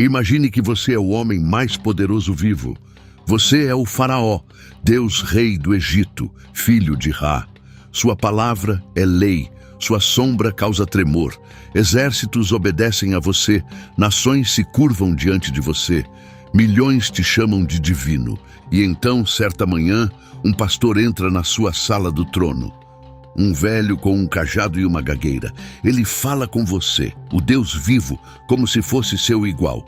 Imagine que você é o homem mais poderoso vivo. Você é o faraó, Deus rei do Egito, filho de Ra. Sua palavra é lei, sua sombra causa tremor. Exércitos obedecem a você, nações se curvam diante de você. Milhões te chamam de divino. E então, certa manhã, um pastor entra na sua sala do trono. Um velho com um cajado e uma gagueira. Ele fala com você, o Deus vivo, como se fosse seu igual.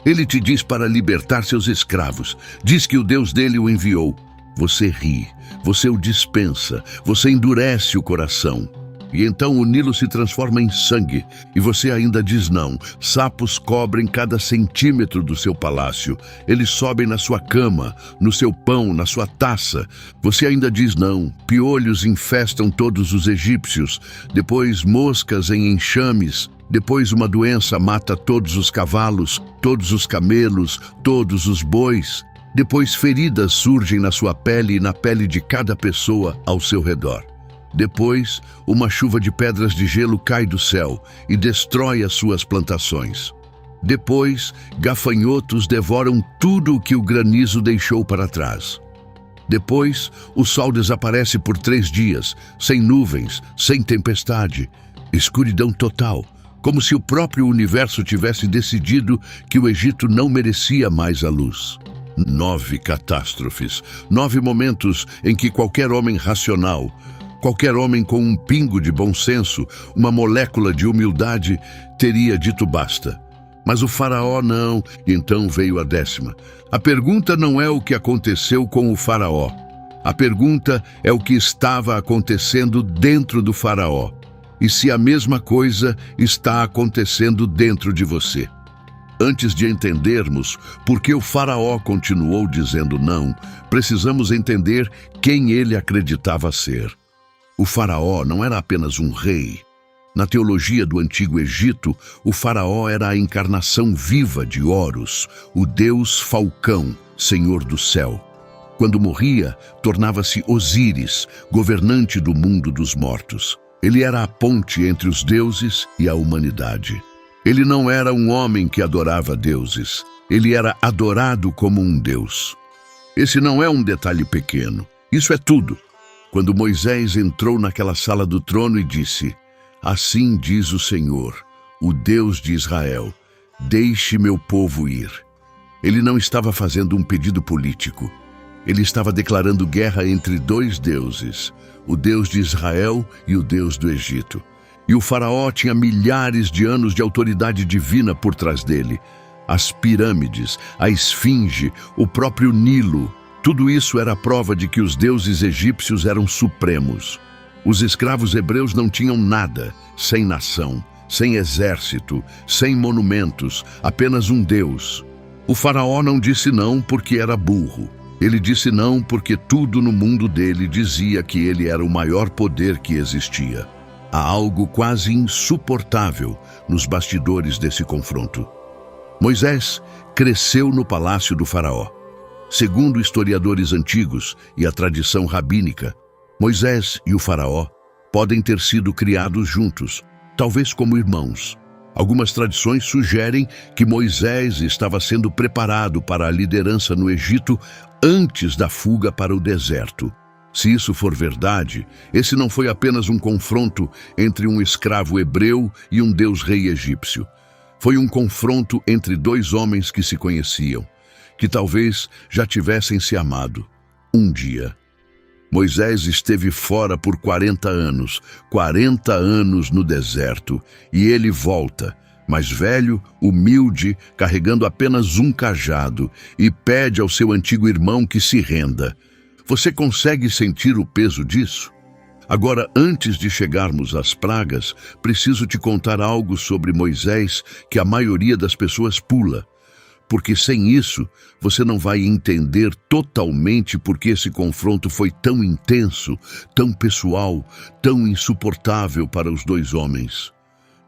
Ele te diz para libertar seus escravos. Diz que o Deus dele o enviou. Você ri, você o dispensa, você endurece o coração. E então o Nilo se transforma em sangue, e você ainda diz não. Sapos cobrem cada centímetro do seu palácio. Eles sobem na sua cama, no seu pão, na sua taça. Você ainda diz não. Piolhos infestam todos os egípcios. Depois moscas em enxames. Depois uma doença mata todos os cavalos, todos os camelos, todos os bois. Depois feridas surgem na sua pele e na pele de cada pessoa ao seu redor. Depois, uma chuva de pedras de gelo cai do céu e destrói as suas plantações. Depois, gafanhotos devoram tudo o que o granizo deixou para trás. Depois, o sol desaparece por 3 dias, sem nuvens, sem tempestade. Escuridão total, como se o próprio universo tivesse decidido que o Egito não merecia mais a luz. 9 catástrofes, 9 momentos em que qualquer homem racional, qualquer homem com um pingo de bom senso, uma molécula de humildade, teria dito basta. Mas o faraó não, e então veio a 10ª. A pergunta não é o que aconteceu com o faraó. A pergunta é o que estava acontecendo dentro do faraó. E se a mesma coisa está acontecendo dentro de você. Antes de entendermos por que o faraó continuou dizendo não, precisamos entender quem ele acreditava ser. O faraó não era apenas um rei. Na teologia do Antigo Egito, o faraó era a encarnação viva de Horus, o deus falcão, senhor do céu. Quando morria, tornava-se Osíris, governante do mundo dos mortos. Ele era a ponte entre os deuses e a humanidade. Ele não era um homem que adorava deuses. Ele era adorado como um deus. Esse não é um detalhe pequeno. Isso é tudo. Quando Moisés entrou naquela sala do trono e disse: "Assim diz o Senhor, o Deus de Israel, deixe meu povo ir." Ele não estava fazendo um pedido político. Ele estava declarando guerra entre 2 deuses, o Deus de Israel e o Deus do Egito. E o faraó tinha milhares de anos de autoridade divina por trás dele. As pirâmides, a esfinge, o próprio Nilo. Tudo isso era a prova de que os deuses egípcios eram supremos. Os escravos hebreus não tinham nada, sem nação, sem exército, sem monumentos, apenas um Deus. O faraó não disse não porque era burro. Ele disse não porque tudo no mundo dele dizia que ele era o maior poder que existia. Há algo quase insuportável nos bastidores desse confronto. Moisés cresceu no palácio do faraó. Segundo historiadores antigos e a tradição rabínica, Moisés e o faraó podem ter sido criados juntos, talvez como irmãos. Algumas tradições sugerem que Moisés estava sendo preparado para a liderança no Egito antes da fuga para o deserto. Se isso for verdade, esse não foi apenas um confronto entre um escravo hebreu e um deus-rei egípcio. Foi um confronto entre 2 homens que se conheciam, que talvez já tivessem se amado um dia. Moisés esteve fora por 40 anos, 40 anos no deserto, e ele volta, mais velho, humilde, carregando apenas um cajado, e pede ao seu antigo irmão que se renda. Você consegue sentir o peso disso? Agora, antes de chegarmos às pragas, preciso te contar algo sobre Moisés que a maioria das pessoas pula. Porque sem isso, você não vai entender totalmente por que esse confronto foi tão intenso, tão pessoal, tão insuportável para os 2 homens.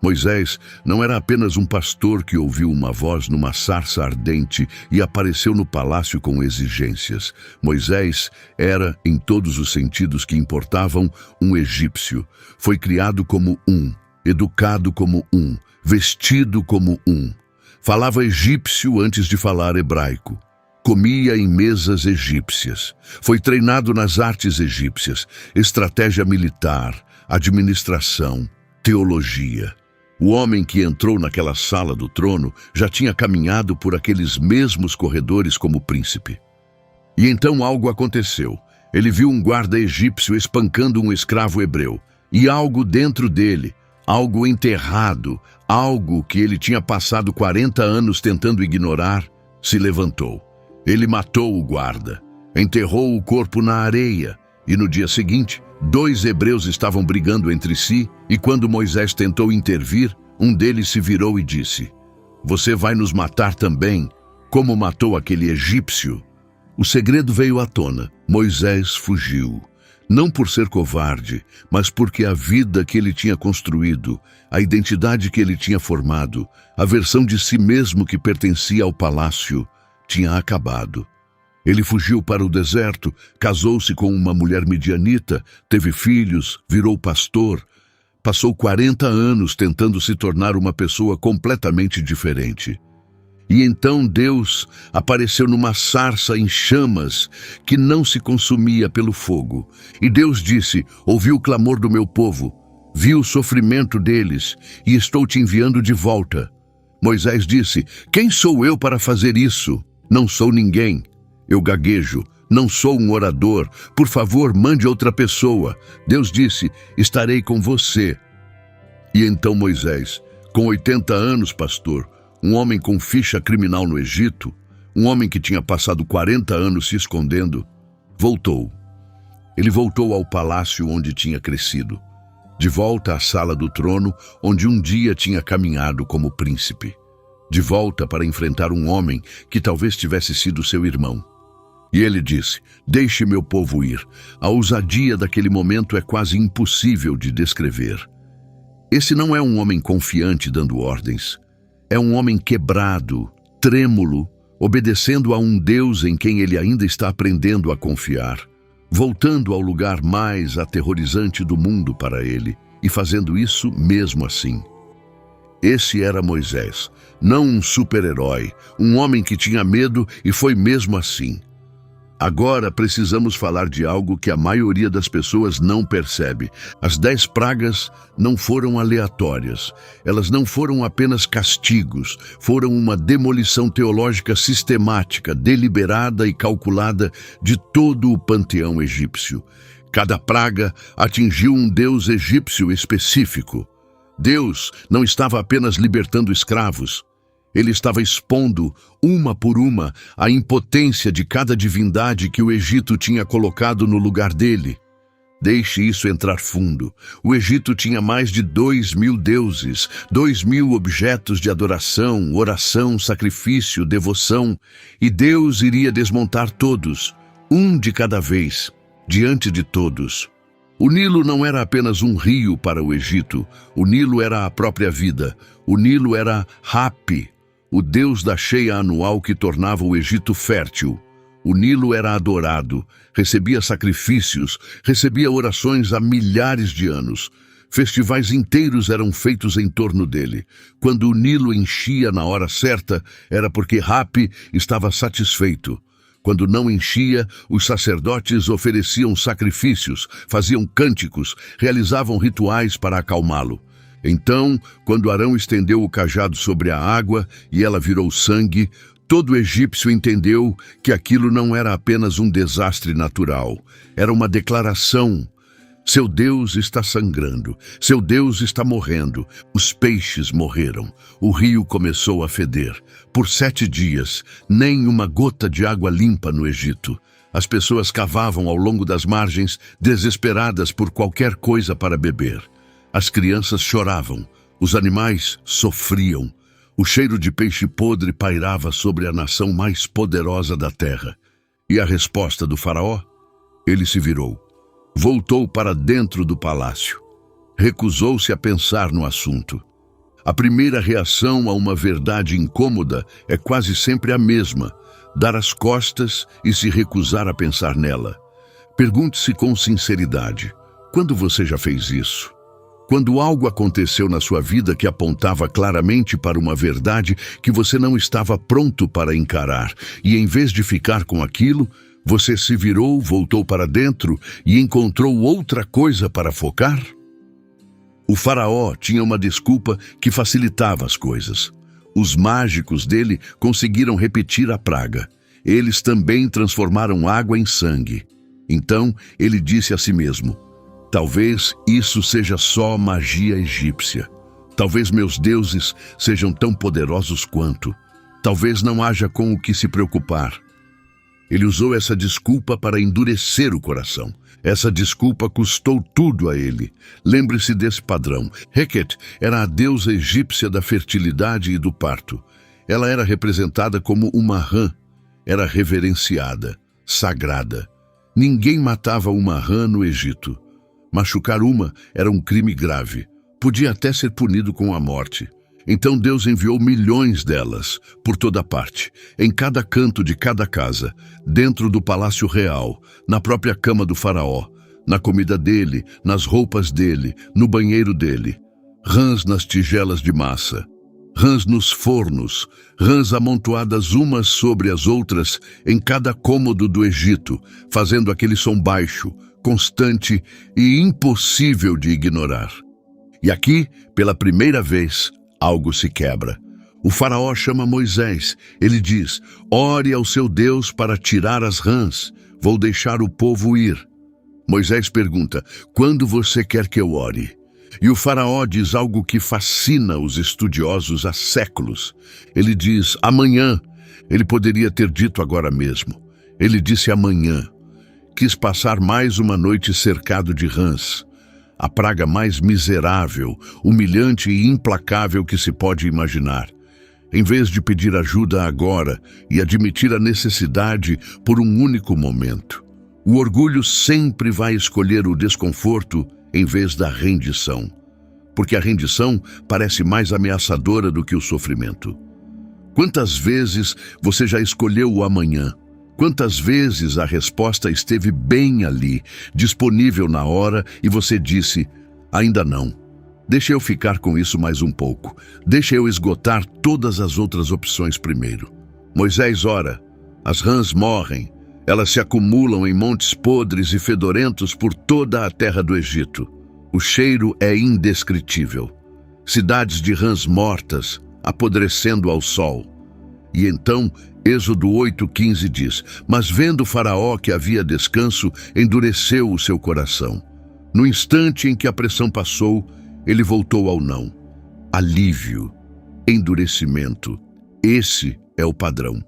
Moisés não era apenas um pastor que ouviu uma voz numa sarça ardente e apareceu no palácio com exigências. Moisés era, em todos os sentidos que importavam, um egípcio. Foi criado como um, educado como um, vestido como um. Falava egípcio antes de falar hebraico. Comia em mesas egípcias. Foi treinado nas artes egípcias, estratégia militar, administração, teologia. O homem que entrou naquela sala do trono já tinha caminhado por aqueles mesmos corredores como príncipe. E então algo aconteceu. Ele viu um guarda egípcio espancando um escravo hebreu. E algo dentro dele, algo enterrado, algo que ele tinha passado 40 anos tentando ignorar, se levantou. Ele matou o guarda, enterrou o corpo na areia, e no dia seguinte, 2 hebreus estavam brigando entre si, e quando Moisés tentou intervir, um deles se virou e disse: "Você vai nos matar também, como matou aquele egípcio?" O segredo veio à tona. Moisés fugiu. Não por ser covarde, mas porque a vida que ele tinha construído, a identidade que ele tinha formado, a versão de si mesmo que pertencia ao palácio, tinha acabado. Ele fugiu para o deserto, casou-se com uma mulher midianita, teve filhos, virou pastor. Passou 40 anos tentando se tornar uma pessoa completamente diferente. E então Deus apareceu numa sarça em chamas que não se consumia pelo fogo. E Deus disse: "Ouvi o clamor do meu povo, vi o sofrimento deles e estou te enviando de volta." Moisés disse: "Quem sou eu para fazer isso? Não sou ninguém. Eu gaguejo, não sou um orador. Por favor, mande outra pessoa." Deus disse: "Estarei com você." E então Moisés, com 80 anos, pastor, um homem com ficha criminal no Egito, um homem que tinha passado 40 anos se escondendo, voltou. Ele voltou ao palácio onde tinha crescido, de volta à sala do trono onde um dia tinha caminhado como príncipe, de volta para enfrentar um homem que talvez tivesse sido seu irmão. E ele disse: "Deixe meu povo ir." A ousadia daquele momento é quase impossível de descrever. Esse não é um homem confiante dando ordens. É um homem quebrado, trêmulo, obedecendo a um Deus em quem ele ainda está aprendendo a confiar, voltando ao lugar mais aterrorizante do mundo para ele, e fazendo isso mesmo assim. Esse era Moisés, não um super-herói, um homem que tinha medo e foi mesmo assim. Agora precisamos falar de algo que a maioria das pessoas não percebe. As 10 pragas não foram aleatórias. Elas não foram apenas castigos. Foram uma demolição teológica sistemática, deliberada e calculada de todo o panteão egípcio. Cada praga atingiu um deus egípcio específico. Deus não estava apenas libertando escravos. Ele estava expondo, uma por uma, a impotência de cada divindade que o Egito tinha colocado no lugar dele. Deixe isso entrar fundo. O Egito tinha mais de 2.000 deuses, 2.000 objetos de adoração, oração, sacrifício, devoção, e Deus iria desmontar todos, um de cada vez, diante de todos. O Nilo não era apenas um rio para o Egito. O Nilo era a própria vida. O Nilo era Hapi, o deus da cheia anual que tornava o Egito fértil. O Nilo era adorado, recebia sacrifícios, recebia orações há milhares de anos. Festivais inteiros eram feitos em torno dele. Quando o Nilo enchia na hora certa, era porque Hapi estava satisfeito. Quando não enchia, os sacerdotes ofereciam sacrifícios, faziam cânticos, realizavam rituais para acalmá-lo. Então, quando Arão estendeu o cajado sobre a água e ela virou sangue, todo egípcio entendeu que aquilo não era apenas um desastre natural. Era uma declaração. Seu Deus está sangrando, seu Deus está morrendo. Os peixes morreram, o rio começou a feder. Por 7 dias, nem uma gota de água limpa no Egito. As pessoas cavavam ao longo das margens, desesperadas por qualquer coisa para beber. As crianças choravam, os animais sofriam. O cheiro de peixe podre pairava sobre a nação mais poderosa da terra. E a resposta do faraó? Ele se virou. Voltou para dentro do palácio. Recusou-se a pensar no assunto. A primeira reação a uma verdade incômoda é quase sempre a mesma: dar as costas e se recusar a pensar nela. Pergunte-se com sinceridade: quando você já fez isso? Quando algo aconteceu na sua vida que apontava claramente para uma verdade que você não estava pronto para encarar, e em vez de ficar com aquilo, você se virou, voltou para dentro e encontrou outra coisa para focar? O faraó tinha uma desculpa que facilitava as coisas. Os mágicos dele conseguiram repetir a praga. Eles também transformaram água em sangue. Então ele disse a si mesmo: talvez isso seja só magia egípcia. Talvez meus deuses sejam tão poderosos quanto. Talvez não haja com o que se preocupar. Ele usou essa desculpa para endurecer o coração. Essa desculpa custou tudo a ele. Lembre-se desse padrão. Heket era a deusa egípcia da fertilidade e do parto. Ela era representada como uma rã. Era reverenciada, sagrada. Ninguém matava uma rã no Egito. Machucar uma era um crime grave. Podia até ser punido com a morte. Então Deus enviou milhões delas, por toda parte, em cada canto de cada casa, dentro do palácio real, na própria cama do faraó, na comida dele, nas roupas dele, no banheiro dele. Rãs nas tigelas de massa, rãs nos fornos, rãs amontoadas umas sobre as outras em cada cômodo do Egito, fazendo aquele som baixo, constante e impossível de ignorar. E aqui, pela primeira vez, algo se quebra. O faraó chama Moisés. Ele diz: ore ao seu Deus para tirar as rãs. Vou deixar o povo ir. Moisés pergunta: quando você quer que eu ore? E o faraó diz algo que fascina os estudiosos há séculos. Ele diz: amanhã. Ele poderia ter dito agora mesmo. Ele disse amanhã. Quis passar mais uma noite cercado de rãs. A praga mais miserável, humilhante e implacável que se pode imaginar. Em vez de pedir ajuda agora e admitir a necessidade por um único momento. O orgulho sempre vai escolher o desconforto em vez da rendição. Porque a rendição parece mais ameaçadora do que o sofrimento. Quantas vezes você já escolheu o amanhã? Quantas vezes a resposta esteve bem ali, disponível na hora, e você disse: ainda não. Deixa eu ficar com isso mais um pouco. Deixa eu esgotar todas as outras opções primeiro. Moisés ora. As rãs morrem. Elas se acumulam em montes podres e fedorentos por toda a terra do Egito. O cheiro é indescritível. Cidades de rãs mortas, apodrecendo ao sol. E então, Êxodo 8:15 diz: mas vendo Faraó que havia descanso, endureceu o seu coração. No instante em que a pressão passou, ele voltou ao não. Alívio, endurecimento. Esse é o padrão.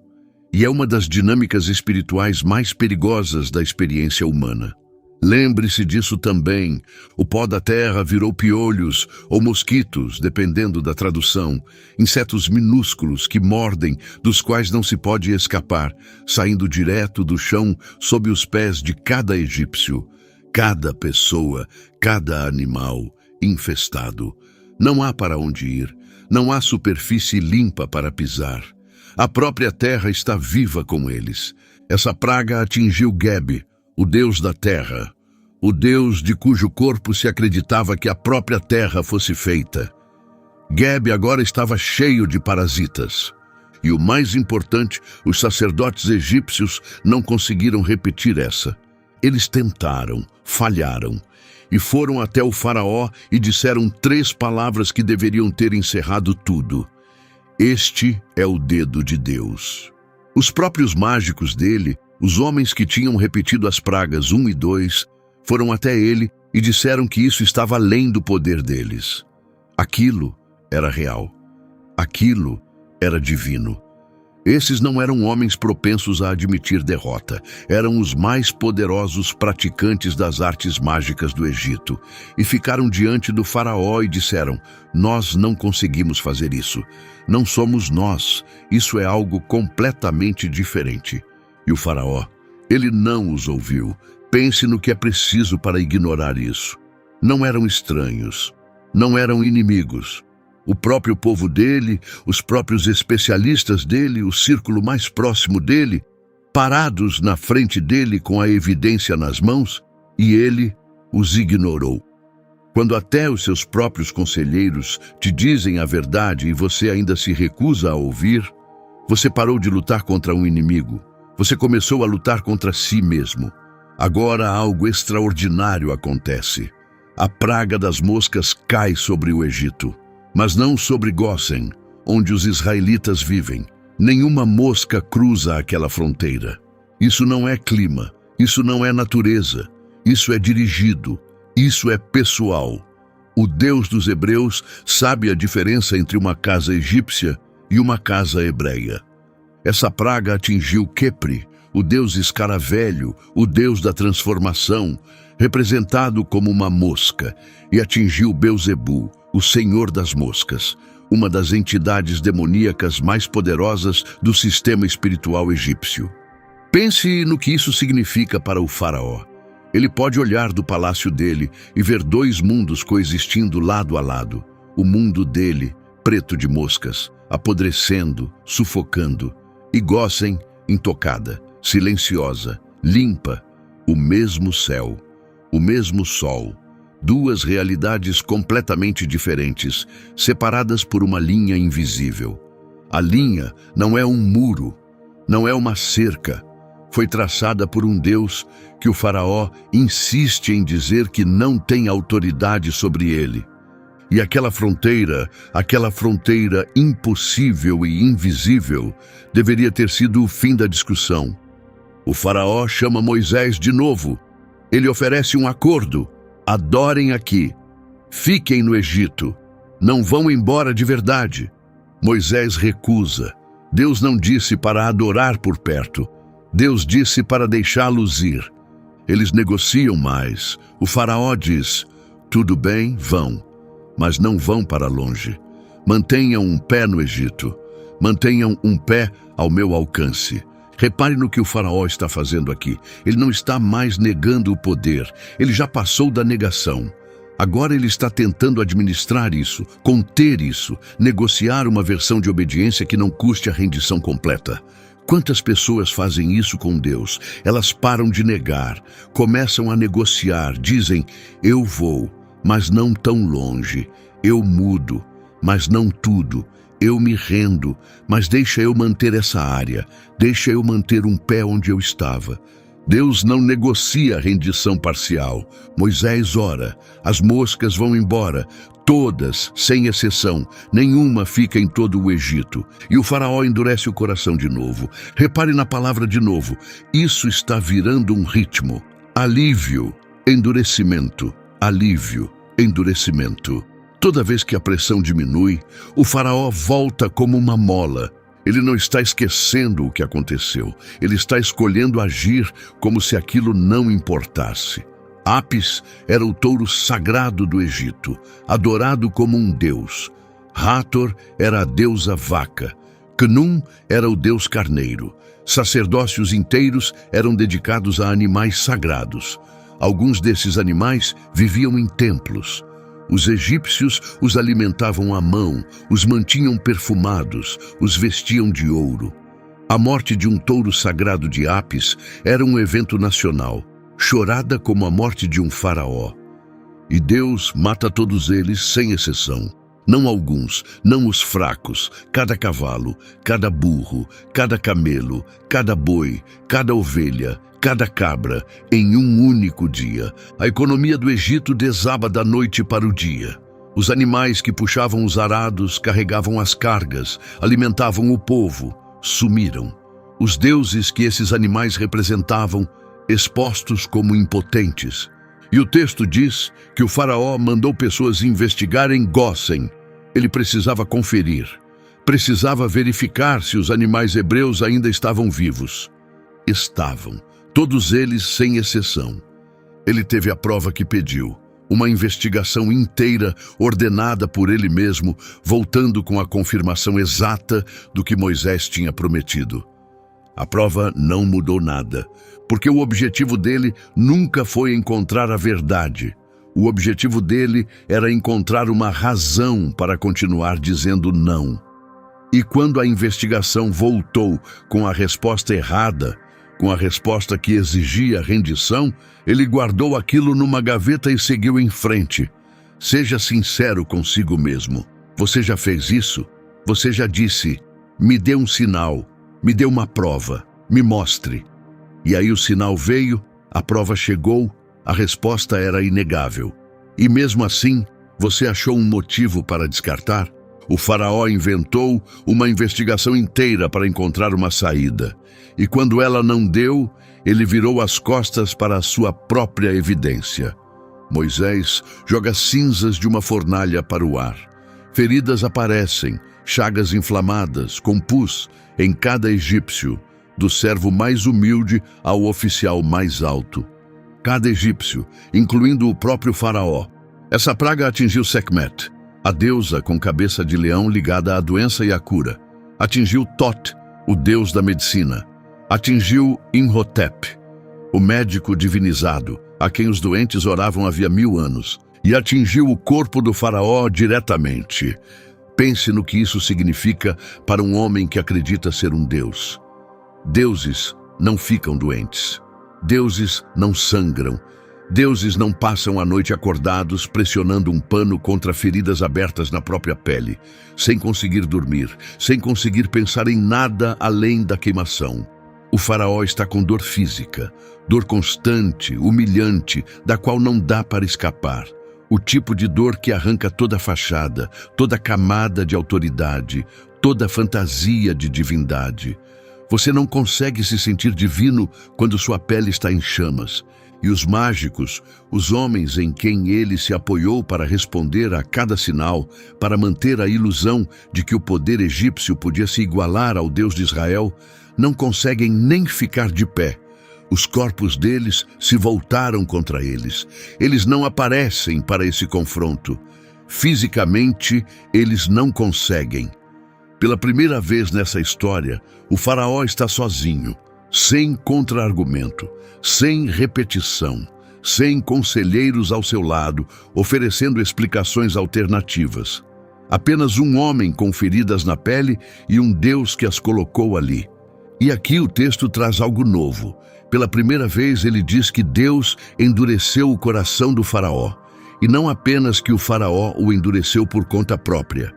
E é uma das dinâmicas espirituais mais perigosas da experiência humana. Lembre-se disso também. O pó da terra virou piolhos ou mosquitos, dependendo da tradução. Insetos minúsculos que mordem, dos quais não se pode escapar, saindo direto do chão sob os pés de cada egípcio. Cada pessoa, cada animal infestado. Não há para onde ir. Não há superfície limpa para pisar. A própria terra está viva com eles. Essa praga atingiu Geb, o deus da terra, o deus de cujo corpo se acreditava que a própria terra fosse feita. Geb agora estava cheio de parasitas. E o mais importante, os sacerdotes egípcios não conseguiram repetir essa. Eles tentaram, falharam, e foram até o faraó e disseram 3 palavras que deveriam ter encerrado tudo. Este é o dedo de Deus. Os próprios mágicos dele, os homens que tinham repetido as pragas 1 e 2, foram até ele e disseram que isso estava além do poder deles. Aquilo era real. Aquilo era divino. Esses não eram homens propensos a admitir derrota. Eram os mais poderosos praticantes das artes mágicas do Egito. E ficaram diante do faraó e disseram: nós não conseguimos fazer isso. Não somos nós. Isso é algo completamente diferente. E o faraó, ele não os ouviu. Pense no que é preciso para ignorar isso. Não eram estranhos. Não eram inimigos. O próprio povo dele, os próprios especialistas dele, o círculo mais próximo dele, parados na frente dele com a evidência nas mãos, e ele os ignorou. Quando até os seus próprios conselheiros te dizem a verdade e você ainda se recusa a ouvir, você parou de lutar contra um inimigo. Você começou a lutar contra si mesmo. Agora algo extraordinário acontece. A praga das moscas cai sobre o Egito, mas não sobre Gósen, onde os israelitas vivem. Nenhuma mosca cruza aquela fronteira. Isso não é clima, isso não é natureza, isso é dirigido, isso é pessoal. O Deus dos hebreus sabe a diferença entre uma casa egípcia e uma casa hebreia. Essa praga atingiu Kepri, o deus escaravelho, o deus da transformação, representado como uma mosca, e atingiu Belzebu, o senhor das moscas, uma das entidades demoníacas mais poderosas do sistema espiritual egípcio. Pense no que isso significa para o faraó. Ele pode olhar do palácio dele e ver dois mundos coexistindo lado a lado. O mundo dele, preto de moscas, apodrecendo, sufocando, e Gósen, intocada, silenciosa, limpa, o mesmo céu, o mesmo sol, duas realidades completamente diferentes, separadas por uma linha invisível. A linha não é um muro, não é uma cerca, foi traçada por um Deus que o faraó insiste em dizer que não tem autoridade sobre ele. E aquela fronteira impossível e invisível, deveria ter sido o fim da discussão. O faraó chama Moisés de novo. Ele oferece um acordo. Adorem aqui. Fiquem no Egito. Não vão embora de verdade. Moisés recusa. Deus não disse para adorar por perto. Deus disse para deixá-los ir. Eles negociam mais. O faraó diz, tudo bem, vão, mas não vão para longe. Mantenham um pé no Egito. Mantenham um pé ao meu alcance. Repare no que o faraó está fazendo aqui. Ele não está mais negando o poder. Ele já passou da negação. Agora ele está tentando administrar isso, conter isso, negociar uma versão de obediência que não custe a rendição completa. Quantas pessoas fazem isso com Deus? Elas param de negar, começam a negociar, dizem, eu vou, mas não tão longe, eu mudo, mas não tudo, eu me rendo, mas deixa eu manter essa área, deixa eu manter um pé onde eu estava. Deus não negocia a rendição parcial. Moisés ora, as moscas vão embora, todas, sem exceção, nenhuma fica em todo o Egito. E o faraó endurece o coração de novo. Repare na palavra de novo. Isso está virando um ritmo. Alívio, endurecimento, alívio, endurecimento. Toda vez que a pressão diminui, o faraó volta como uma mola. Ele não está esquecendo o que aconteceu. Ele está escolhendo agir como se aquilo não importasse. Apis era o touro sagrado do Egito, adorado como um deus. Hathor era a deusa vaca. Khnum era o deus carneiro. Sacerdócios inteiros eram dedicados a animais sagrados. Alguns desses animais viviam em templos. Os egípcios os alimentavam à mão, os mantinham perfumados, os vestiam de ouro. A morte de um touro sagrado de Apis era um evento nacional, chorada como a morte de um faraó. E Deus mata todos eles sem exceção. Não alguns, não os fracos, cada cavalo, cada burro, cada camelo, cada boi, cada ovelha, cada cabra, em um único dia. A economia do Egito desaba da noite para o dia. Os animais que puxavam os arados, carregavam as cargas, alimentavam o povo, sumiram. Os deuses que esses animais representavam, expostos como impotentes. E o texto diz que o faraó mandou pessoas investigarem Gósen. Ele precisava conferir, precisava verificar se os animais hebreus ainda estavam vivos. Estavam, todos eles sem exceção. Ele teve a prova que pediu, uma investigação inteira ordenada por ele mesmo, voltando com a confirmação exata do que Moisés tinha prometido. A prova não mudou nada, porque o objetivo dele nunca foi encontrar a verdade. O objetivo dele era encontrar uma razão para continuar dizendo não. E quando a investigação voltou com a resposta errada, com a resposta que exigia rendição, ele guardou aquilo numa gaveta e seguiu em frente. Seja sincero consigo mesmo. Você já fez isso? Você já disse: me dê um sinal, me dê uma prova, me mostre. E aí o sinal veio, a prova chegou, a resposta era inegável. E mesmo assim, você achou um motivo para descartar? O faraó inventou uma investigação inteira para encontrar uma saída. E quando ela não deu, ele virou as costas para a sua própria evidência. Moisés joga cinzas de uma fornalha para o ar. Feridas aparecem, chagas inflamadas, com pus em cada egípcio, do servo mais humilde ao oficial mais alto. Cada egípcio, incluindo o próprio faraó. Essa praga atingiu Sekhmet, a deusa com cabeça de leão ligada à doença e à cura. Atingiu Tot, o deus da medicina. Atingiu Imhotep, o médico divinizado, a quem os doentes oravam havia 1000 anos. E atingiu o corpo do faraó diretamente. Pense no que isso significa para um homem que acredita ser um deus. Deuses não ficam doentes. Deuses não sangram. Deuses não passam a noite acordados pressionando um pano contra feridas abertas na própria pele, sem conseguir dormir, sem conseguir pensar em nada além da queimação. O faraó está com dor física, dor constante, humilhante, da qual não dá para escapar. O tipo de dor que arranca toda a fachada, toda a camada de autoridade, toda a fantasia de divindade. Você não consegue se sentir divino quando sua pele está em chamas. E os mágicos, os homens em quem ele se apoiou para responder a cada sinal, para manter a ilusão de que o poder egípcio podia se igualar ao Deus de Israel, não conseguem nem ficar de pé. Os corpos deles se voltaram contra eles. Eles não aparecem para esse confronto. Fisicamente, eles não conseguem. Pela primeira vez nessa história, o faraó está sozinho, sem contra-argumento, sem repetição, sem conselheiros ao seu lado, oferecendo explicações alternativas. Apenas um homem com feridas na pele e um Deus que as colocou ali. E aqui o texto traz algo novo. Pela primeira vez ele diz que Deus endureceu o coração do faraó, e não apenas que o faraó o endureceu por conta própria.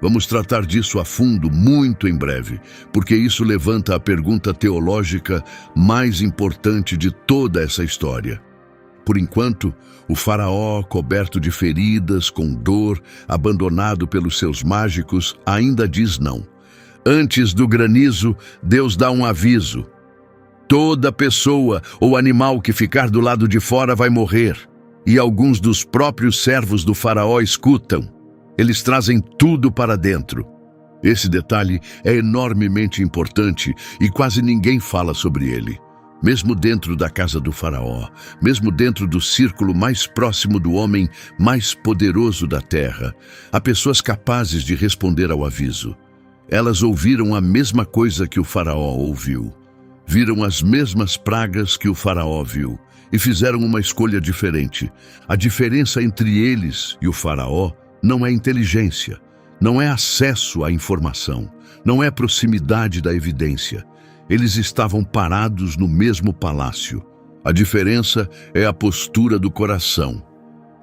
Vamos tratar disso a fundo muito em breve, porque isso levanta a pergunta teológica mais importante de toda essa história. Por enquanto, o faraó, coberto de feridas, com dor, abandonado pelos seus mágicos, ainda diz não. Antes do granizo, Deus dá um aviso. Toda pessoa ou animal que ficar do lado de fora vai morrer. E alguns dos próprios servos do faraó escutam. Eles trazem tudo para dentro. Esse detalhe é enormemente importante e quase ninguém fala sobre ele. Mesmo dentro da casa do faraó, mesmo dentro do círculo mais próximo do homem mais poderoso da terra, há pessoas capazes de responder ao aviso. Elas ouviram a mesma coisa que o faraó ouviu. Viram as mesmas pragas que o faraó viu e fizeram uma escolha diferente. A diferença entre eles e o faraó não é inteligência, não é acesso à informação, não é proximidade da evidência. Eles estavam parados no mesmo palácio. A diferença é a postura do coração.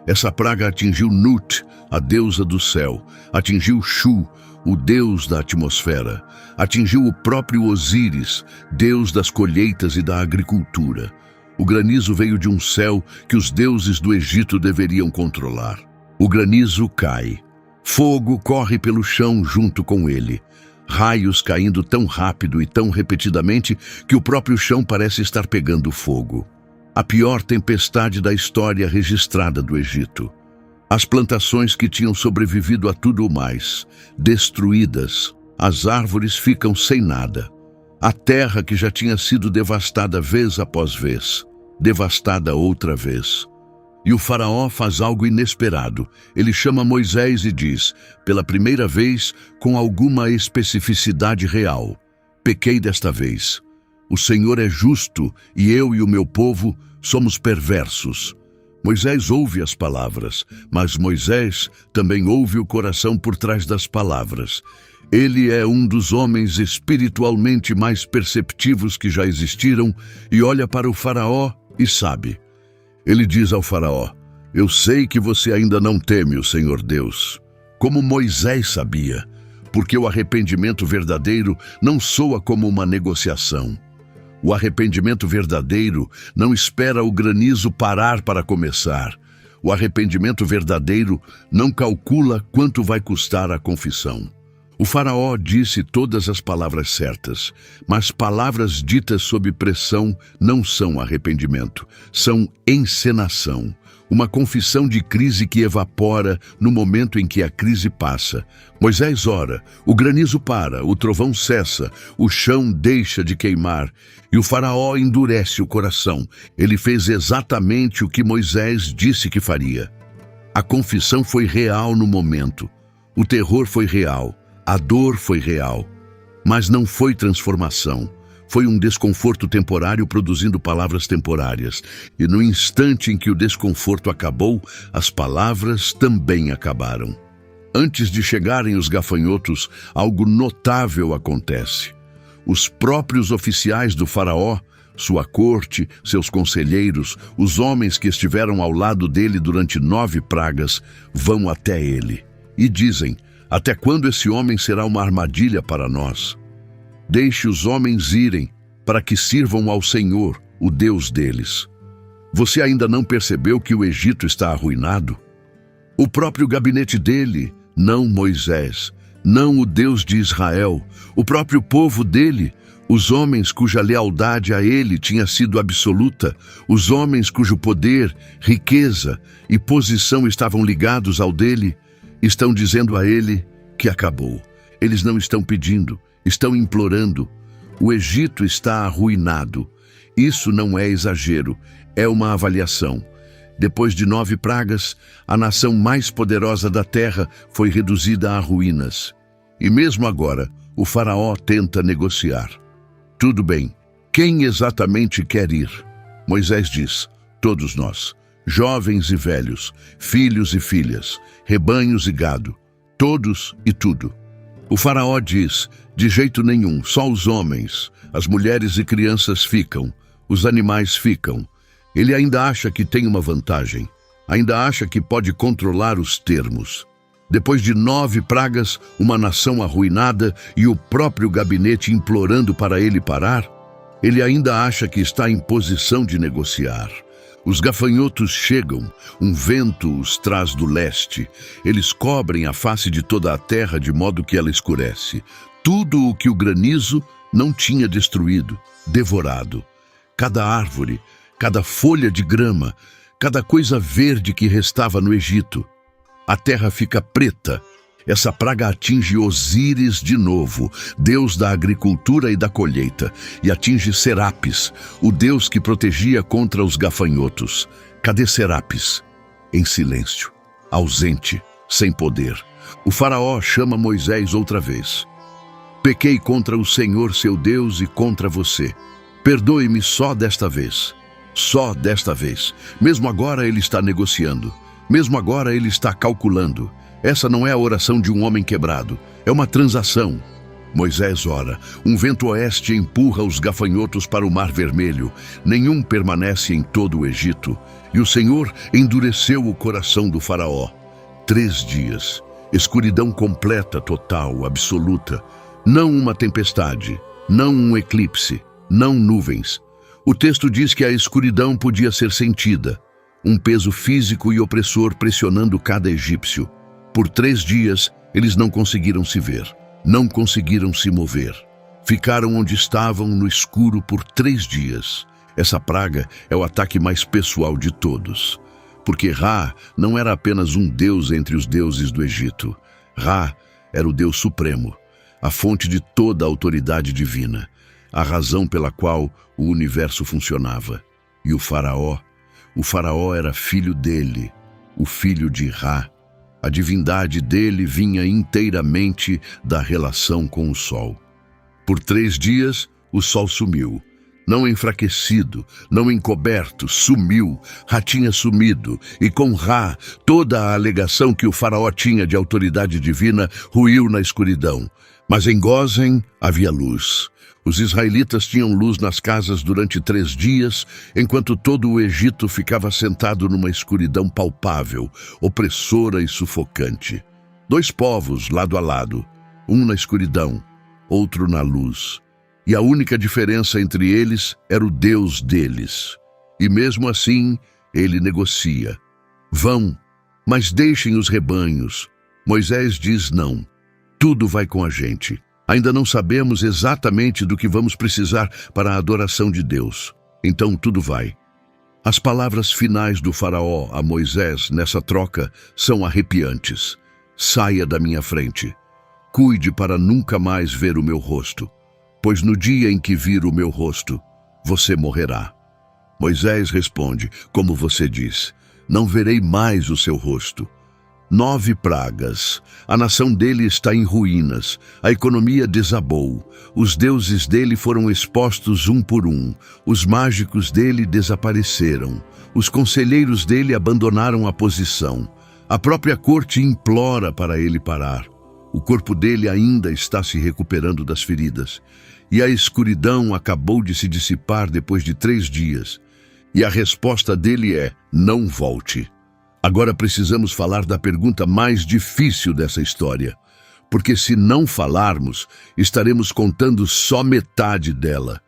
Essa praga atingiu Nut, a deusa do céu, atingiu Shu, o deus da atmosfera, atingiu o próprio Osíris, deus das colheitas e da agricultura. O granizo veio de um céu que os deuses do Egito deveriam controlar. O granizo cai. Fogo corre pelo chão junto com ele. Raios caindo tão rápido e tão repetidamente que o próprio chão parece estar pegando fogo. A pior tempestade da história registrada do Egito. As plantações que tinham sobrevivido a tudo mais, destruídas. As árvores ficam sem nada. A terra que já tinha sido devastada vez após vez, devastada outra vez. E o faraó faz algo inesperado. Ele chama Moisés e diz, pela primeira vez, com alguma especificidade real: pequei desta vez. O Senhor é justo e eu e o meu povo somos perversos. Moisés ouve as palavras, mas Moisés também ouve o coração por trás das palavras. Ele é um dos homens espiritualmente mais perceptivos que já existiram e olha para o faraó e sabe. Ele diz ao faraó: Eu sei que você ainda não teme o Senhor Deus, como Moisés sabia, porque o arrependimento verdadeiro não soa como uma negociação. O arrependimento verdadeiro não espera o granizo parar para começar. O arrependimento verdadeiro não calcula quanto vai custar a confissão. O faraó disse todas as palavras certas, mas palavras ditas sob pressão não são arrependimento, são encenação. Uma confissão de crise que evapora no momento em que a crise passa. Moisés ora, o granizo para, o trovão cessa, o chão deixa de queimar, e o faraó endurece o coração. Ele fez exatamente o que Moisés disse que faria. A confissão foi real no momento. O terror foi real. A dor foi real. Mas não foi transformação. Foi um desconforto temporário produzindo palavras temporárias. E no instante em que o desconforto acabou, as palavras também acabaram. Antes de chegarem os gafanhotos, algo notável acontece. Os próprios oficiais do faraó, sua corte, seus conselheiros, os homens que estiveram ao lado dele durante 9 pragas, vão até ele e dizem: até quando esse homem será uma armadilha para nós? Deixe os homens irem, para que sirvam ao Senhor, o Deus deles. Você ainda não percebeu que o Egito está arruinado? O próprio gabinete dele, não Moisés, não o Deus de Israel, o próprio povo dele, os homens cuja lealdade a ele tinha sido absoluta, os homens cujo poder, riqueza e posição estavam ligados ao dele, estão dizendo a ele que acabou. Eles não estão pedindo, estão implorando. O Egito está arruinado. Isso não é exagero, é uma avaliação. Depois de 9 pragas, a nação mais poderosa da terra foi reduzida a ruínas. E mesmo agora, o faraó tenta negociar. Tudo bem, quem exatamente quer ir? Moisés diz: todos nós, jovens e velhos, filhos e filhas, rebanhos e gado, todos e tudo. O faraó diz: de jeito nenhum, só os homens, as mulheres e crianças ficam, os animais ficam. Ele ainda acha que tem uma vantagem, ainda acha que pode controlar os termos. Depois de 9 pragas, uma nação arruinada e o próprio gabinete implorando para ele parar, ele ainda acha que está em posição de negociar. Os gafanhotos chegam, um vento os traz do leste. Eles cobrem a face de toda a terra de modo que ela escurece. Tudo o que o granizo não tinha destruído, devorado. Cada árvore, cada folha de grama, cada coisa verde que restava no Egito. A terra fica preta. Essa praga atinge Osíris de novo, deus da agricultura e da colheita, e atinge Serapis, o deus que protegia contra os gafanhotos. Cadê Serapis? Em silêncio, ausente, sem poder. O faraó chama Moisés outra vez. Pequei contra o Senhor seu Deus e contra você. Perdoe-me só desta vez. Só desta vez. Mesmo agora ele está negociando. Mesmo agora ele está calculando. Essa não é a oração de um homem quebrado, é uma transação. Moisés ora, um vento oeste empurra os gafanhotos para o Mar Vermelho, nenhum permanece em todo o Egito, e o Senhor endureceu o coração do faraó. 3 dias, escuridão completa, total, absoluta, não uma tempestade, não um eclipse, não nuvens. O texto diz que a escuridão podia ser sentida, um peso físico e opressor pressionando cada egípcio. Por 3 dias, eles não conseguiram se ver, não conseguiram se mover. Ficaram onde estavam no escuro por 3 dias. Essa praga é o ataque mais pessoal de todos. Porque Ra não era apenas um deus entre os deuses do Egito. Ra era o Deus Supremo, a fonte de toda a autoridade divina, a razão pela qual o universo funcionava. E o faraó era filho dele, o filho de Ra. A divindade dele vinha inteiramente da relação com o sol. Por 3 dias, o sol sumiu. Não enfraquecido, não encoberto, sumiu. Ra tinha sumido, e com Ra, toda a alegação que o faraó tinha de autoridade divina ruiu na escuridão. Mas em Gósen havia luz. Os israelitas tinham luz nas casas durante 3 dias, enquanto todo o Egito ficava sentado numa escuridão palpável, opressora e sufocante. 2 povos lado a lado, um na escuridão, outro na luz. E a única diferença entre eles era o Deus deles. E mesmo assim, ele negocia. Vão, mas deixem os rebanhos. Moisés diz não. Tudo vai com a gente. Ainda não sabemos exatamente do que vamos precisar para a adoração de Deus. Então tudo vai. As palavras finais do faraó a Moisés nessa troca são arrepiantes. Saia da minha frente. Cuide para nunca mais ver o meu rosto, pois no dia em que vir o meu rosto, você morrerá. Moisés responde, como você diz, não verei mais o seu rosto. 9 pragas. A nação dele está em ruínas. A economia desabou. Os deuses dele foram expostos um por um. Os mágicos dele desapareceram. Os conselheiros dele abandonaram a posição. A própria corte implora para ele parar. O corpo dele ainda está se recuperando das feridas. E a escuridão acabou de se dissipar depois de 3 dias. E a resposta dele é, não volte. Agora precisamos falar da pergunta mais difícil dessa história, porque se não falarmos, estaremos contando só metade dela.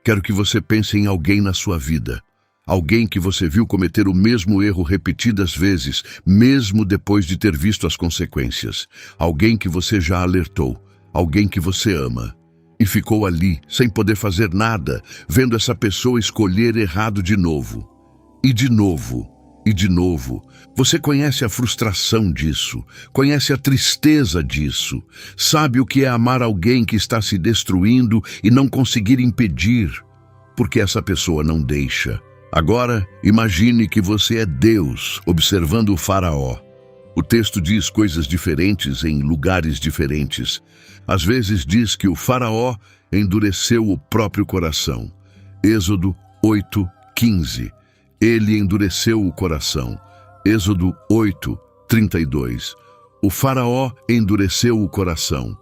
Quero que você pense em alguém na sua vida, alguém que você viu cometer o mesmo erro repetidas vezes, mesmo depois de ter visto as consequências. Alguém que você já alertou, alguém que você ama, e ficou ali, sem poder fazer nada, vendo essa pessoa escolher errado de novo, e de novo. E de novo, você conhece a frustração disso, conhece a tristeza disso, sabe o que é amar alguém que está se destruindo e não conseguir impedir, porque essa pessoa não deixa. Agora, imagine que você é Deus observando o faraó. O texto diz coisas diferentes em lugares diferentes. Às vezes diz que o faraó endureceu o próprio coração. Êxodo 8:15. Ele endureceu o coração. Êxodo 8:32. O faraó endureceu o coração.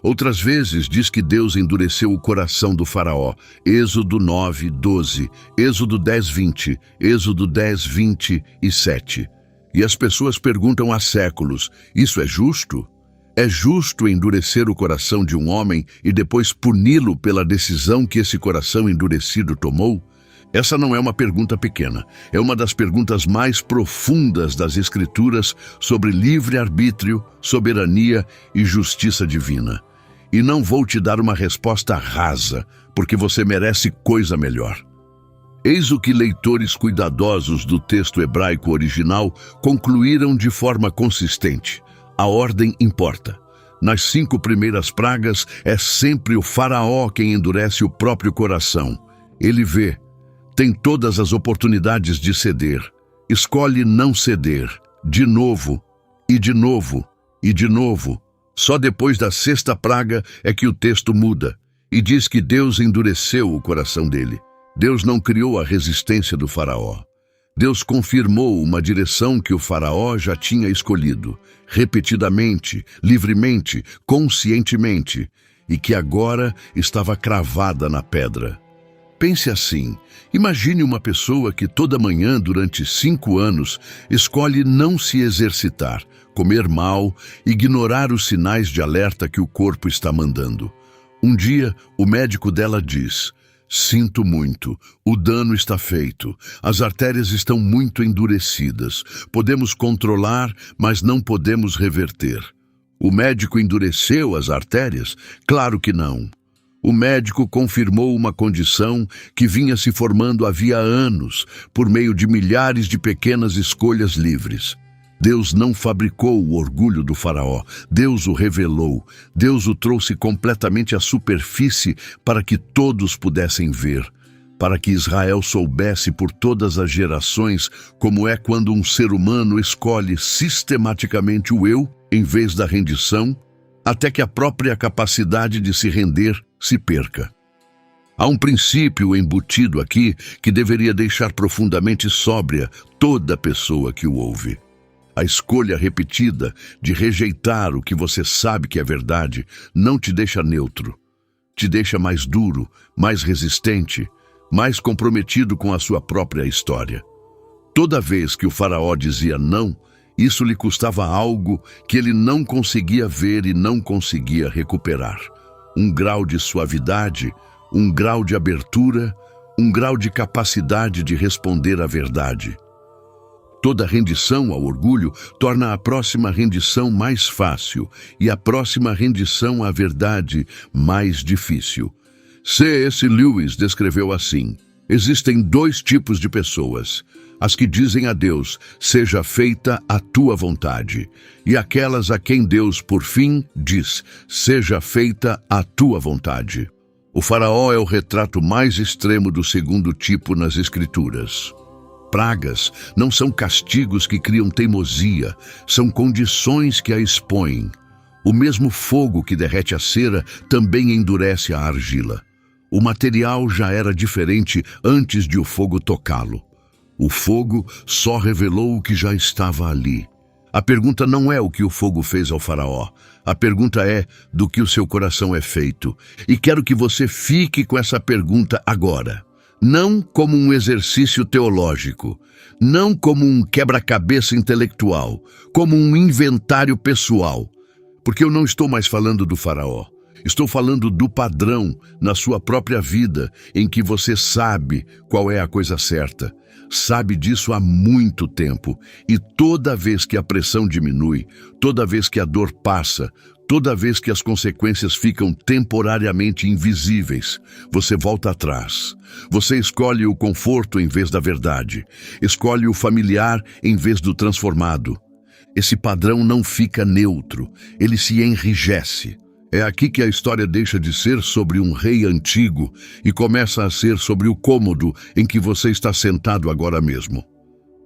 Outras vezes diz que Deus endureceu o coração do faraó. Êxodo 9:12. Êxodo 10:20. Êxodo 10:27. E as pessoas perguntam há séculos, isso é justo? É justo endurecer o coração de um homem e depois puni-lo pela decisão que esse coração endurecido tomou? Essa não é uma pergunta pequena, é uma das perguntas mais profundas das Escrituras sobre livre-arbítrio, soberania e justiça divina. E não vou te dar uma resposta rasa, porque você merece coisa melhor. Eis o que leitores cuidadosos do texto hebraico original concluíram de forma consistente. A ordem importa. Nas 5 primeiras pragas, é sempre o faraó quem endurece o próprio coração. Ele vê. Tem todas as oportunidades de ceder. Escolhe não ceder. De novo, e de novo, e de novo. Só depois da 6ª praga é que o texto muda e diz que Deus endureceu o coração dele. Deus não criou a resistência do faraó. Deus confirmou uma direção que o faraó já tinha escolhido, repetidamente, livremente, conscientemente, e que agora estava cravada na pedra. Pense assim, imagine uma pessoa que toda manhã durante 5 anos escolhe não se exercitar, comer mal, ignorar os sinais de alerta que o corpo está mandando. Um dia, o médico dela diz, sinto muito, o dano está feito, as artérias estão muito endurecidas, podemos controlar, mas não podemos reverter. O médico endureceu as artérias? Claro que não. O médico confirmou uma condição que vinha se formando havia anos, por meio de milhares de pequenas escolhas livres. Deus não fabricou o orgulho do faraó, Deus o revelou, Deus o trouxe completamente à superfície para que todos pudessem ver, para que Israel soubesse por todas as gerações como é quando um ser humano escolhe sistematicamente o eu em vez da rendição, até que a própria capacidade de se render se perca. Há um princípio embutido aqui que deveria deixar profundamente sóbria toda pessoa que o ouve. A escolha repetida de rejeitar o que você sabe que é verdade não te deixa neutro. Te deixa mais duro, mais resistente, mais comprometido com a sua própria história. Toda vez que o faraó dizia não, isso lhe custava algo que ele não conseguia ver e não conseguia recuperar. Um grau de suavidade, um grau de abertura, um grau de capacidade de responder à verdade. Toda rendição ao orgulho torna a próxima rendição mais fácil e a próxima rendição à verdade mais difícil. C.S. Lewis descreveu assim: existem dois tipos de pessoas: as que dizem a Deus, seja feita a tua vontade, e aquelas a quem Deus, por fim, diz, seja feita a tua vontade. O faraó é o retrato mais extremo do segundo tipo nas Escrituras. Pragas não são castigos que criam teimosia, são condições que a expõem. O mesmo fogo que derrete a cera também endurece a argila. O material já era diferente antes de o fogo tocá-lo. O fogo só revelou o que já estava ali. A pergunta não é o que o fogo fez ao faraó. A pergunta é do que o seu coração é feito. E quero que você fique com essa pergunta agora. Não como um exercício teológico, não como um quebra-cabeça intelectual, como um inventário pessoal. Porque eu não estou mais falando do faraó. Estou falando do padrão na sua própria vida em que você sabe qual é a coisa certa. Sabe disso há muito tempo e toda vez que a pressão diminui, toda vez que a dor passa, toda vez que as consequências ficam temporariamente invisíveis, você volta atrás. Você escolhe o conforto em vez da verdade. Escolhe o familiar em vez do transformado. Esse padrão não fica neutro, ele se enrijece. É aqui que a história deixa de ser sobre um rei antigo e começa a ser sobre o cômodo em que você está sentado agora mesmo.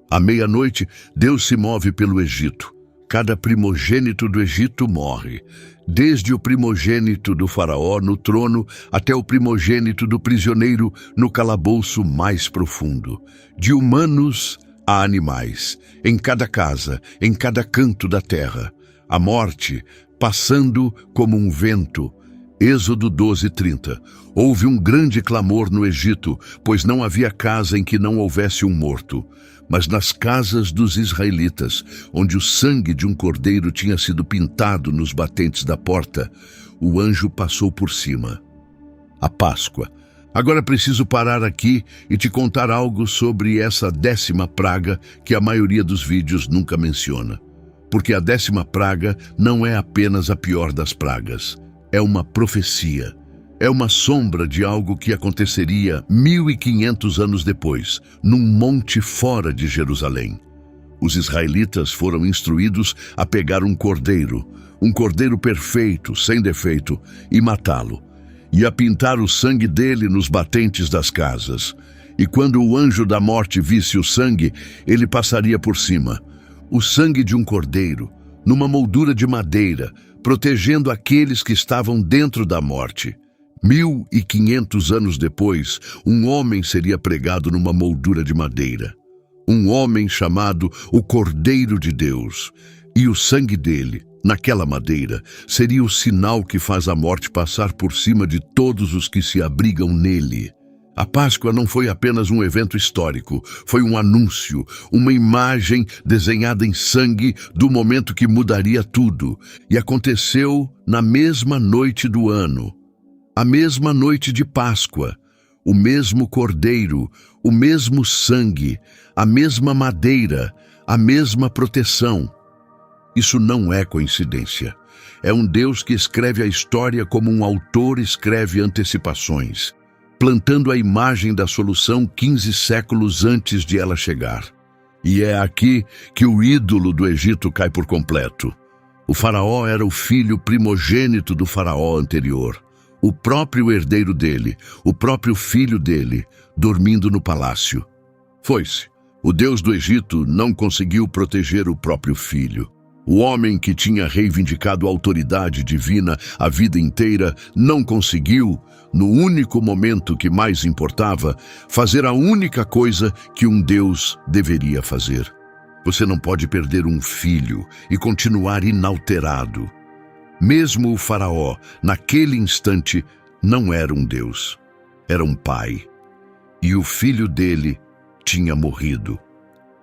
À meia-noite, Deus se move pelo Egito. Cada primogênito do Egito morre, desde o primogênito do faraó no trono até o primogênito do prisioneiro no calabouço mais profundo. De humanos a animais, em cada casa, em cada canto da terra. A morte passando como um vento. Êxodo 12:30. Houve um grande clamor no Egito, pois não havia casa em que não houvesse um morto. Mas nas casas dos israelitas, onde o sangue de um cordeiro tinha sido pintado nos batentes da porta, o anjo passou por cima. A Páscoa. Agora preciso parar aqui e te contar algo sobre essa 10ª praga que a maioria dos vídeos nunca menciona. Porque a 10ª praga não é apenas a pior das pragas. É uma profecia. É uma sombra de algo que aconteceria 1500 anos depois, num monte fora de Jerusalém. Os israelitas foram instruídos a pegar um cordeiro perfeito, sem defeito, e matá-lo, e a pintar o sangue dele nos batentes das casas. E quando o anjo da morte visse o sangue, ele passaria por cima. O sangue de um cordeiro, numa moldura de madeira, protegendo aqueles que estavam dentro da morte. 1500 anos depois, um homem seria pregado numa moldura de madeira. Um homem chamado o Cordeiro de Deus. E o sangue dele, naquela madeira, seria o sinal que faz a morte passar por cima de todos os que se abrigam nele. A Páscoa não foi apenas um evento histórico, foi um anúncio, uma imagem desenhada em sangue do momento que mudaria tudo. E aconteceu na mesma noite do ano, a mesma noite de Páscoa, o mesmo cordeiro, o mesmo sangue, a mesma madeira, a mesma proteção. Isso não é coincidência. É um Deus que escreve a história como um autor escreve antecipações, plantando a imagem da solução 15 séculos antes de ela chegar. E é aqui que o ídolo do Egito cai por completo. O faraó era o filho primogênito do faraó anterior, o próprio herdeiro dele, o próprio filho dele, dormindo no palácio. Foi-se. O Deus do Egito não conseguiu proteger o próprio filho. O homem que tinha reivindicado a autoridade divina a vida inteira não conseguiu, no único momento que mais importava, fazer a única coisa que um Deus deveria fazer. Você não pode perder um filho e continuar inalterado. Mesmo o faraó, naquele instante, não era um Deus. Era um pai. E o filho dele tinha morrido.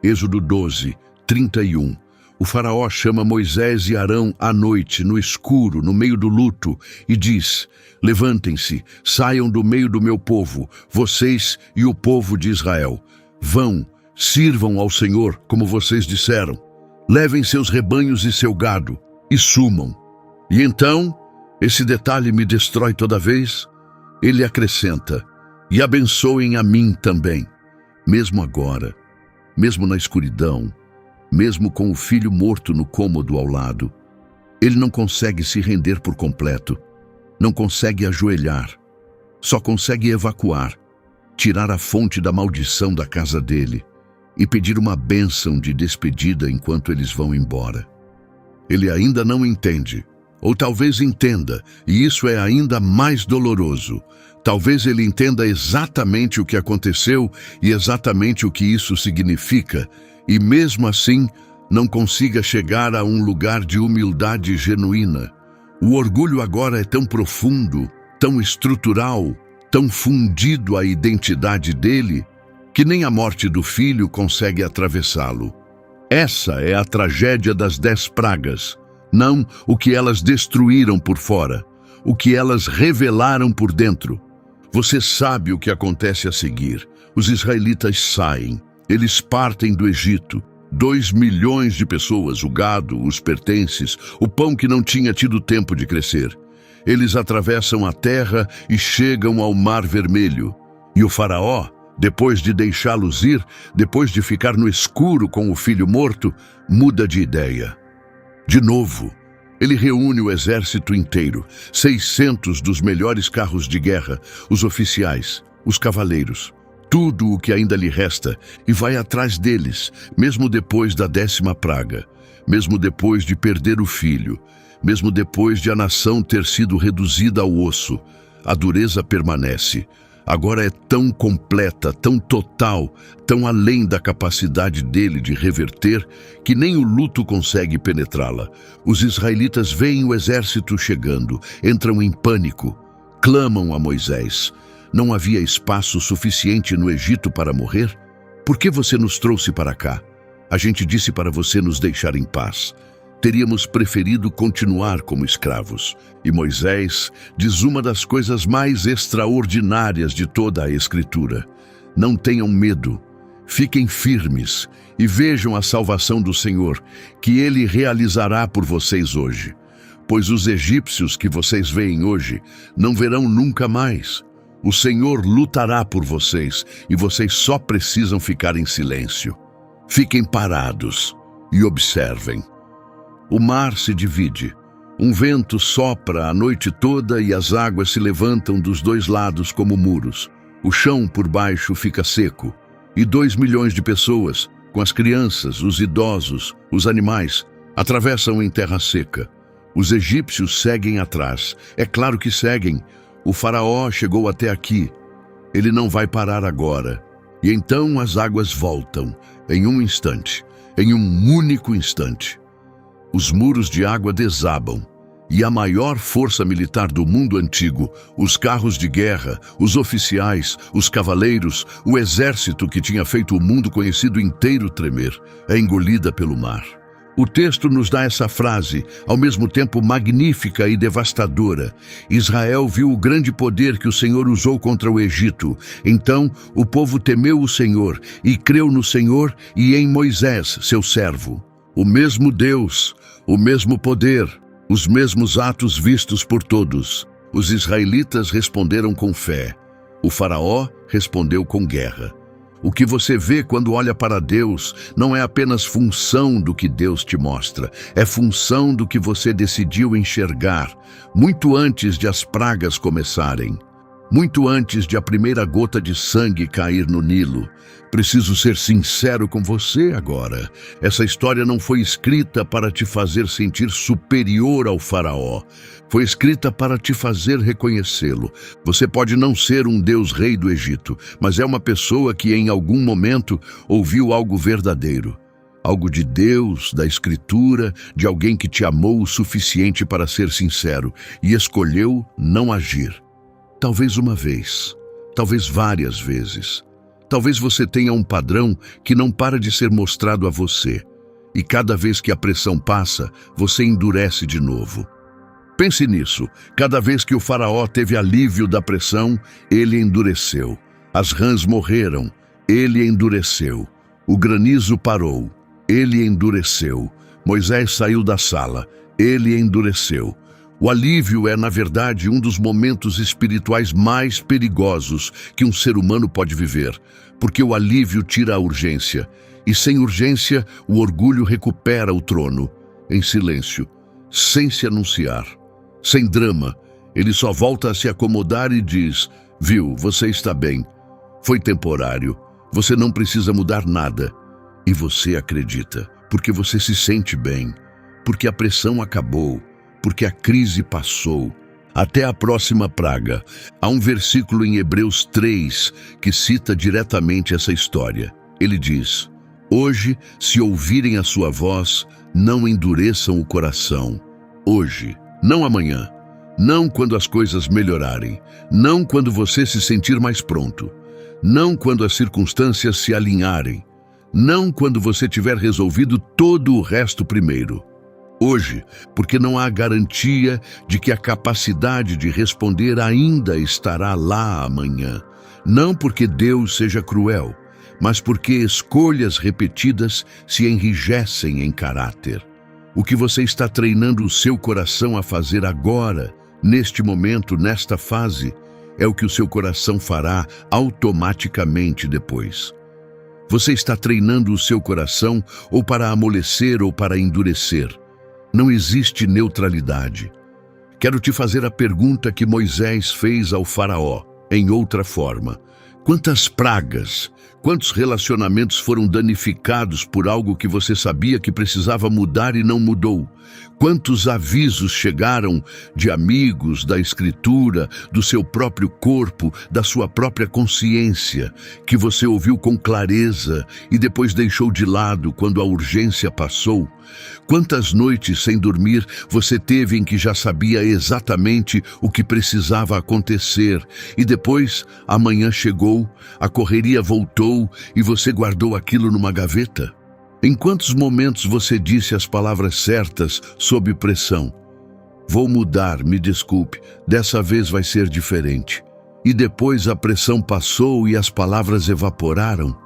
Êxodo 12, 31. O faraó chama Moisés e Arão à noite, no escuro, no meio do luto, e diz: levantem-se, saiam do meio do meu povo, vocês e o povo de Israel. Vão, sirvam ao Senhor, como vocês disseram. Levem seus rebanhos e seu gado, e sumam. E então, esse detalhe me destrói toda vez, ele acrescenta: e abençoem a mim também. Mesmo agora, mesmo na escuridão, mesmo com o filho morto no cômodo ao lado, ele não consegue se render por completo, não consegue ajoelhar, só consegue evacuar, tirar a fonte da maldição da casa dele e pedir uma bênção de despedida enquanto eles vão embora. Ele ainda não entende, ou talvez entenda, e isso é ainda mais doloroso. Talvez ele entenda exatamente o que aconteceu e exatamente o que isso significa, e mesmo assim não consiga chegar a um lugar de humildade genuína. O orgulho agora é tão profundo, tão estrutural, tão fundido à identidade dele, que nem a morte do filho consegue atravessá-lo. Essa é a tragédia das 10 pragas, não o que elas destruíram por fora, o que elas revelaram por dentro. Você sabe o que acontece a seguir. Os israelitas saem. Eles partem do Egito. 2 milhões de pessoas, o gado, os pertences, o pão que não tinha tido tempo de crescer. Eles atravessam a terra e chegam ao Mar Vermelho. E o faraó, depois de deixá-los ir, depois de ficar no escuro com o filho morto, muda de ideia. De novo, ele reúne o exército inteiro, 600 dos melhores carros de guerra, os oficiais, os cavaleiros, tudo o que ainda lhe resta, e vai atrás deles, mesmo depois da 10ª praga, mesmo depois de perder o filho, mesmo depois de a nação ter sido reduzida ao osso. A dureza permanece. Agora é tão completa, tão total, tão além da capacidade dele de reverter, que nem o luto consegue penetrá-la. Os israelitas veem o exército chegando, entram em pânico, clamam a Moisés. Não havia espaço suficiente no Egito para morrer? Por que você nos trouxe para cá? A gente disse para você nos deixar em paz. Teríamos preferido continuar como escravos. E Moisés diz uma das coisas mais extraordinárias de toda a Escritura: não tenham medo, fiquem firmes e vejam a salvação do Senhor, que Ele realizará por vocês hoje. Pois os egípcios que vocês veem hoje não verão nunca mais. O Senhor lutará por vocês e vocês só precisam ficar em silêncio. Fiquem parados e observem. O mar se divide. Um vento sopra a noite toda e as águas se levantam dos 2 lados como muros. O chão por baixo fica seco. E 2 milhões de pessoas, com as crianças, os idosos, os animais, atravessam em terra seca. Os egípcios seguem atrás. É claro que seguem. O faraó chegou até aqui. Ele não vai parar agora. E então as águas voltam, em um instante, em um único instante. Os muros de água desabam, e a maior força militar do mundo antigo, os carros de guerra, os oficiais, os cavaleiros, o exército que tinha feito o mundo conhecido inteiro tremer, é engolida pelo mar. O texto nos dá essa frase, ao mesmo tempo magnífica e devastadora. Israel viu o grande poder que o Senhor usou contra o Egito. Então o povo temeu o Senhor e creu no Senhor e em Moisés, seu servo. O mesmo Deus, o mesmo poder, os mesmos atos vistos por todos. Os israelitas responderam com fé. O faraó respondeu com guerra. O que você vê quando olha para Deus não é apenas função do que Deus te mostra, é função do que você decidiu enxergar, muito antes de as pragas começarem, muito antes de a primeira gota de sangue cair no Nilo. Preciso ser sincero com você agora. Essa história não foi escrita para te fazer sentir superior ao faraó. Foi escrita para te fazer reconhecê-lo. Você pode não ser um Deus rei do Egito, mas é uma pessoa que em algum momento ouviu algo verdadeiro. algo de Deus, da Escritura, de alguém que te amou o suficiente para ser sincero e escolheu não agir. Talvez uma vez, talvez várias vezes. Talvez você tenha um padrão que não para de ser mostrado a você, e cada vez que a pressão passa, você endurece de novo. Pense nisso. Cada vez que o faraó teve alívio da pressão, ele endureceu. As rãs morreram, ele endureceu. O granizo parou, ele endureceu. Moisés saiu da sala, ele endureceu. O alívio é, na verdade, um dos momentos espirituais mais perigosos que um ser humano pode viver, porque o alívio tira a urgência, e sem urgência, o orgulho recupera o trono. Em silêncio, sem se anunciar, sem drama, ele só volta a se acomodar e diz: viu, você está bem. Foi temporário. Você não precisa mudar nada. E você acredita, porque você se sente bem, porque a pressão acabou, porque a crise passou. Até a próxima praga. Há um versículo em Hebreus 3 que cita diretamente essa história. Ele diz: hoje, se ouvirem a sua voz, não endureçam o coração. Hoje, não amanhã, não quando as coisas melhorarem, não quando você se sentir mais pronto, não quando as circunstâncias se alinharem, não quando você tiver resolvido todo o resto primeiro. Hoje, porque não há garantia de que a capacidade de responder ainda estará lá amanhã. Não porque Deus seja cruel, mas porque escolhas repetidas se enrijecem em caráter. O que você está treinando o seu coração a fazer agora, neste momento, nesta fase, é o que o seu coração fará automaticamente depois. Você está treinando o seu coração ou para amolecer ou para endurecer. Não existe neutralidade. Quero te fazer a pergunta que Moisés fez ao faraó, em outra forma. Quantas pragas, quantos relacionamentos foram danificados por algo que você sabia que precisava mudar e não mudou? Quantos avisos chegaram de amigos, da Escritura, do seu próprio corpo, da sua própria consciência, que você ouviu com clareza e depois deixou de lado quando a urgência passou? Quantas noites sem dormir você teve em que já sabia exatamente o que precisava acontecer e depois a manhã chegou, a correria voltou e você guardou aquilo numa gaveta? Em quantos momentos você disse as palavras certas sob pressão? Vou mudar, me desculpe, dessa vez vai ser diferente. E depois a pressão passou e as palavras evaporaram?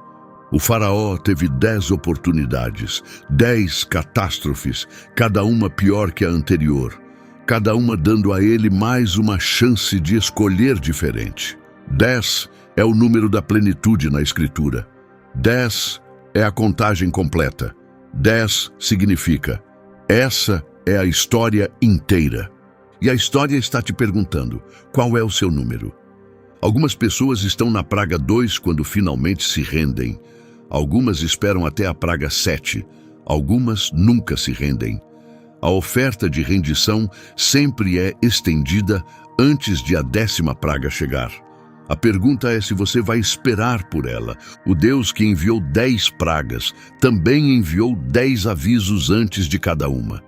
O faraó teve 10 oportunidades, 10 catástrofes, cada uma pior que a anterior, cada uma dando a ele mais uma chance de escolher diferente. 10 é o número da plenitude na Escritura. 10 é a contagem completa. 10 significa: essa é a história inteira. E a história está te perguntando: qual é o seu número? Algumas pessoas estão na praga 2 quando finalmente se rendem. Algumas esperam até a praga 7. Algumas nunca se rendem. A oferta de rendição sempre é estendida antes de a 10ª praga chegar. A pergunta é se você vai esperar por ela. O Deus que enviou 10 pragas também enviou 10 avisos antes de cada uma.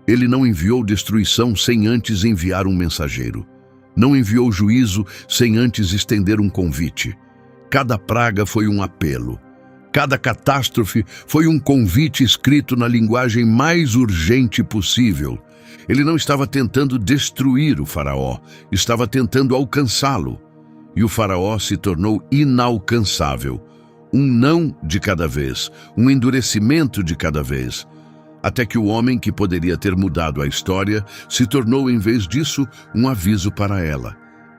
Ele não enviou destruição sem antes enviar um mensageiro. Não enviou juízo sem antes estender um convite. Cada praga foi um apelo. Cada catástrofe foi um convite escrito na linguagem mais urgente possível. Ele não estava tentando destruir o faraó, estava tentando alcançá-lo. E o faraó se tornou inalcançável. Um não de cada vez, um endurecimento de cada vez. Até que o homem que poderia ter mudado a história se tornou, em vez disso, um aviso para ela.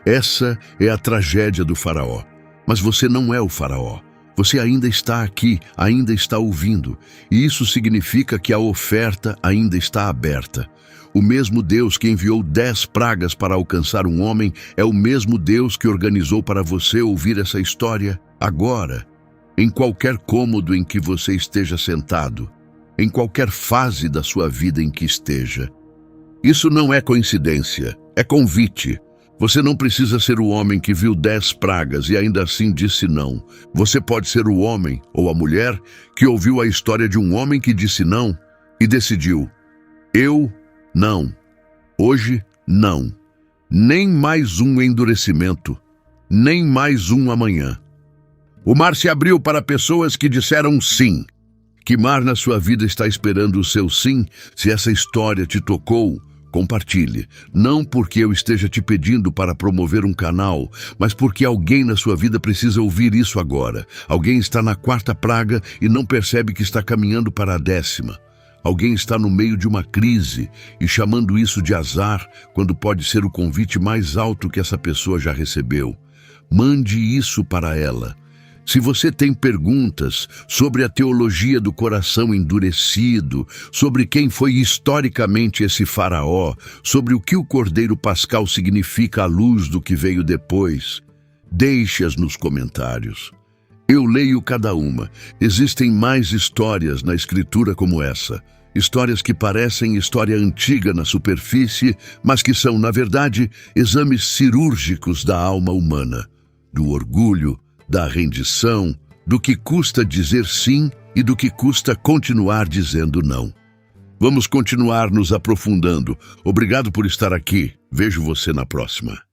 Essa é a tragédia do faraó. Mas você não é o faraó. Você ainda está aqui, ainda está ouvindo. E isso significa que a oferta ainda está aberta. O mesmo Deus que enviou 10 pragas para alcançar um homem é o mesmo Deus que organizou para você ouvir essa história agora, em qualquer cômodo em que você esteja sentado, em qualquer fase da sua vida em que esteja. Isso não é coincidência, é convite. Você não precisa ser o homem que viu 10 pragas e ainda assim disse não. Você pode ser o homem ou a mulher que ouviu a história de um homem que disse não e decidiu: eu não. Hoje, não. Nem mais um endurecimento, nem mais um amanhã. O mar se abriu para pessoas que disseram sim. Que mar na sua vida está esperando o seu sim? Se essa história te tocou, compartilhe. Não porque eu esteja te pedindo para promover um canal, mas porque alguém na sua vida precisa ouvir isso agora. Alguém está na 4ª praga e não percebe que está caminhando para a 10ª. Alguém está no meio de uma crise e chamando isso de azar, quando pode ser o convite mais alto que essa pessoa já recebeu. Mande isso para ela. Se você tem perguntas sobre a teologia do coração endurecido, sobre quem foi historicamente esse faraó, sobre o que o Cordeiro Pascal significa à luz do que veio depois, deixe-as nos comentários. Eu leio cada uma. Existem mais histórias na Escritura como essa. Histórias que parecem história antiga na superfície, mas que são, na verdade, exames cirúrgicos da alma humana, do orgulho, da rendição, do que custa dizer sim e do que custa continuar dizendo não. Vamos continuar nos aprofundando. Obrigado por estar aqui. Vejo você na próxima.